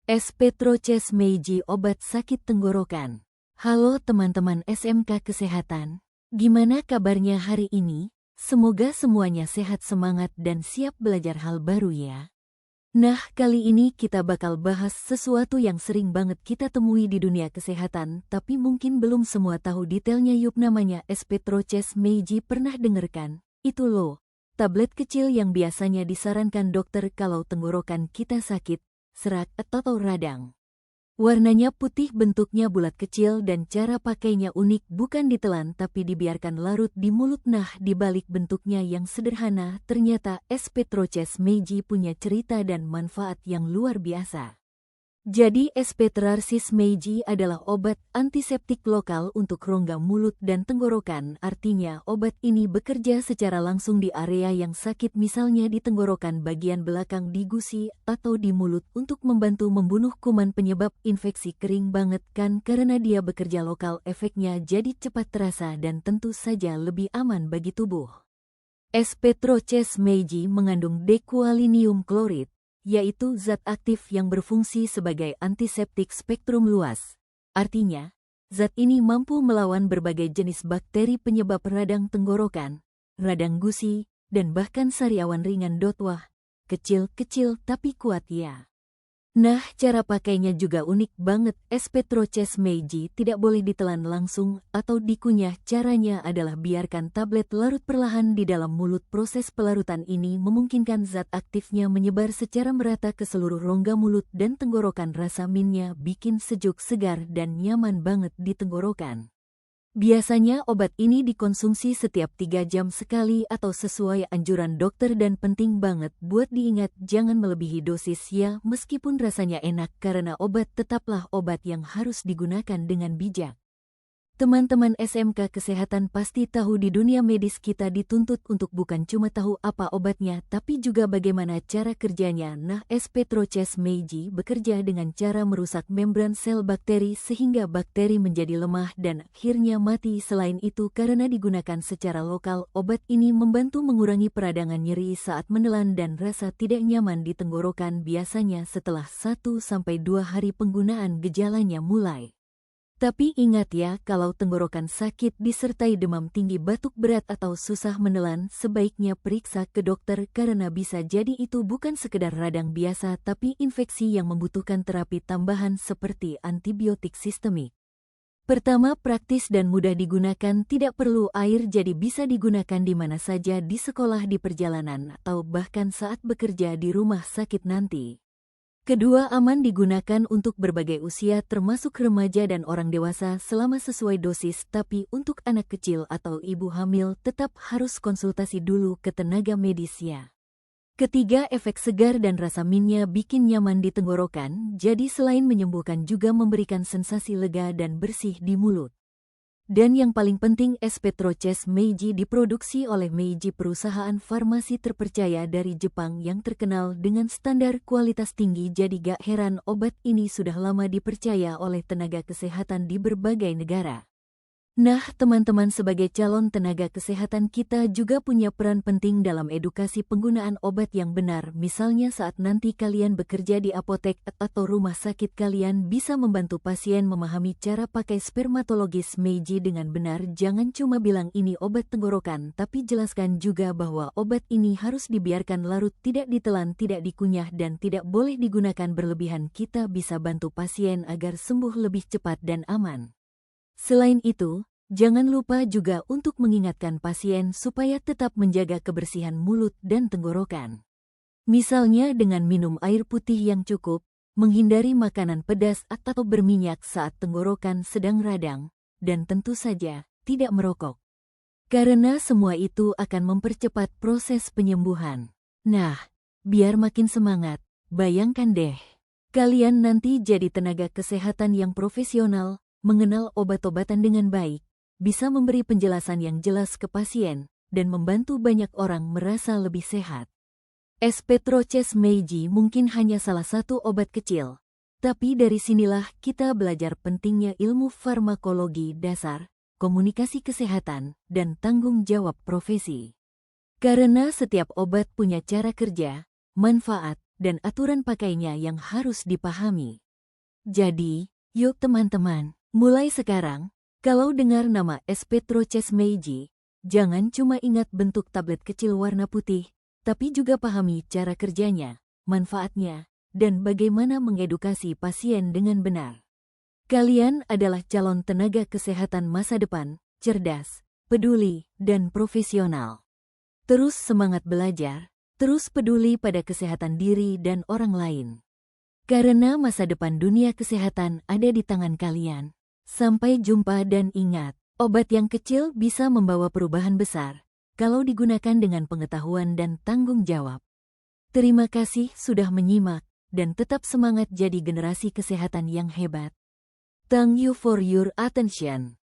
Espetroches Meiji obat sakit tenggorokan. Halo teman-teman SMK Kesehatan, gimana kabarnya hari ini? Semoga semuanya sehat, semangat, dan siap belajar hal baru ya. Nah, kali ini kita bakal bahas sesuatu yang sering banget kita temui di dunia kesehatan, tapi mungkin belum semua tahu detailnya. Yup, namanya Espetroches Meiji. Pernah dengarkan? Itu loh, tablet kecil yang biasanya disarankan dokter kalau tenggorokan kita sakit, serak, atau radang. Warnanya putih, bentuknya bulat kecil, dan cara pakainya unik, bukan ditelan tapi dibiarkan larut di mulut. Nah, di balik bentuknya yang sederhana, ternyata Espetroches Meiji punya cerita dan manfaat yang luar biasa. Jadi Espetroches Meiji adalah obat antiseptik lokal untuk rongga mulut dan tenggorokan. Artinya obat ini bekerja secara langsung di area yang sakit, misalnya di tenggorokan bagian belakang, di gusi, atau di mulut, untuk membantu membunuh kuman penyebab infeksi. Kering banget kan, karena dia bekerja lokal, efeknya jadi cepat terasa dan tentu saja lebih aman bagi tubuh. Espetroches Meiji mengandung dequalinium chloride, yaitu zat aktif yang berfungsi sebagai antiseptik spektrum luas. Artinya, zat ini mampu melawan berbagai jenis bakteri penyebab radang tenggorokan, radang gusi, dan bahkan sariawan ringan. Wah, kecil-kecil tapi kuat ya. Nah, cara pakainya juga unik banget. Espetroches Meiji tidak boleh ditelan langsung atau dikunyah. Caranya adalah biarkan tablet larut perlahan di dalam mulut. Proses pelarutan ini memungkinkan zat aktifnya menyebar secara merata ke seluruh rongga mulut dan tenggorokan. Rasa minnya bikin sejuk, segar, dan nyaman banget di tenggorokan. Biasanya obat ini dikonsumsi setiap 3 jam sekali atau sesuai anjuran dokter, dan penting banget buat diingat jangan melebihi dosis ya. Meskipun rasanya enak, karena obat tetaplah obat yang harus digunakan dengan bijak. Teman-teman SMK Kesehatan pasti tahu di dunia medis kita dituntut untuk bukan cuma tahu apa obatnya, tapi juga bagaimana cara kerjanya. Nah, Espetroches Meiji bekerja dengan cara merusak membran sel bakteri sehingga bakteri menjadi lemah dan akhirnya mati. Selain itu, karena digunakan secara lokal, obat ini membantu mengurangi peradangan, nyeri saat menelan, dan rasa tidak nyaman di tenggorokan. Biasanya setelah 1-2 hari penggunaan gejalanya mulai. Tapi ingat ya, kalau tenggorokan sakit disertai demam tinggi, batuk berat, atau susah menelan, sebaiknya periksa ke dokter karena bisa jadi itu bukan sekedar radang biasa tapi infeksi yang membutuhkan terapi tambahan seperti antibiotik sistemik. Pertama, praktis dan mudah digunakan, tidak perlu air, jadi bisa digunakan di mana saja, di sekolah, di perjalanan, atau bahkan saat bekerja di rumah sakit nanti. Kedua, aman digunakan untuk berbagai usia termasuk remaja dan orang dewasa selama sesuai dosis, tapi untuk anak kecil atau ibu hamil tetap harus konsultasi dulu ke tenaga medis ya. Ketiga, efek segar dan rasa minnya bikin nyaman di tenggorokan, jadi selain menyembuhkan juga memberikan sensasi lega dan bersih di mulut. Dan yang paling penting, Espetroches Meiji diproduksi oleh Meiji, perusahaan farmasi terpercaya dari Jepang yang terkenal dengan standar kualitas tinggi. Jadi gak heran obat ini sudah lama dipercaya oleh tenaga kesehatan di berbagai negara. Nah, teman-teman, sebagai calon tenaga kesehatan kita juga punya peran penting dalam edukasi penggunaan obat yang benar. Misalnya saat nanti kalian bekerja di apotek atau rumah sakit, kalian bisa membantu pasien memahami cara pakai Spermatologis Meiji dengan benar. Jangan cuma bilang ini obat tenggorokan, tapi jelaskan juga bahwa obat ini harus dibiarkan larut, tidak ditelan, tidak dikunyah, dan tidak boleh digunakan berlebihan. Kita bisa bantu pasien agar sembuh lebih cepat dan aman. Selain itu, jangan lupa juga untuk mengingatkan pasien supaya tetap menjaga kebersihan mulut dan tenggorokan. Misalnya dengan minum air putih yang cukup, menghindari makanan pedas atau berminyak saat tenggorokan sedang radang, dan tentu saja tidak merokok. Karena semua itu akan mempercepat proses penyembuhan. Nah, biar makin semangat, bayangkan deh, kalian nanti jadi tenaga kesehatan yang profesional, mengenal obat-obatan dengan baik, bisa memberi penjelasan yang jelas ke pasien, dan membantu banyak orang merasa lebih sehat. Espetroches Meiji mungkin hanya salah satu obat kecil, tapi dari sinilah kita belajar pentingnya ilmu farmakologi dasar, komunikasi kesehatan, dan tanggung jawab profesi. Karena setiap obat punya cara kerja, manfaat, dan aturan pakainya yang harus dipahami. Jadi, yuk teman-teman, mulai sekarang, kalau dengar nama es Petro Chase Meiji, jangan cuma ingat bentuk tablet kecil warna putih, tapi juga pahami cara kerjanya, manfaatnya, dan bagaimana mengedukasi pasien dengan benar. Kalian adalah calon tenaga kesehatan masa depan, cerdas, peduli, dan profesional. Terus semangat belajar, terus peduli pada kesehatan diri dan orang lain. Karena masa depan dunia kesehatan ada di tangan kalian. Sampai jumpa dan ingat, obat yang kecil bisa membawa perubahan besar kalau digunakan dengan pengetahuan dan tanggung jawab. Terima kasih sudah menyimak dan tetap semangat jadi generasi kesehatan yang hebat. Thank you for your attention.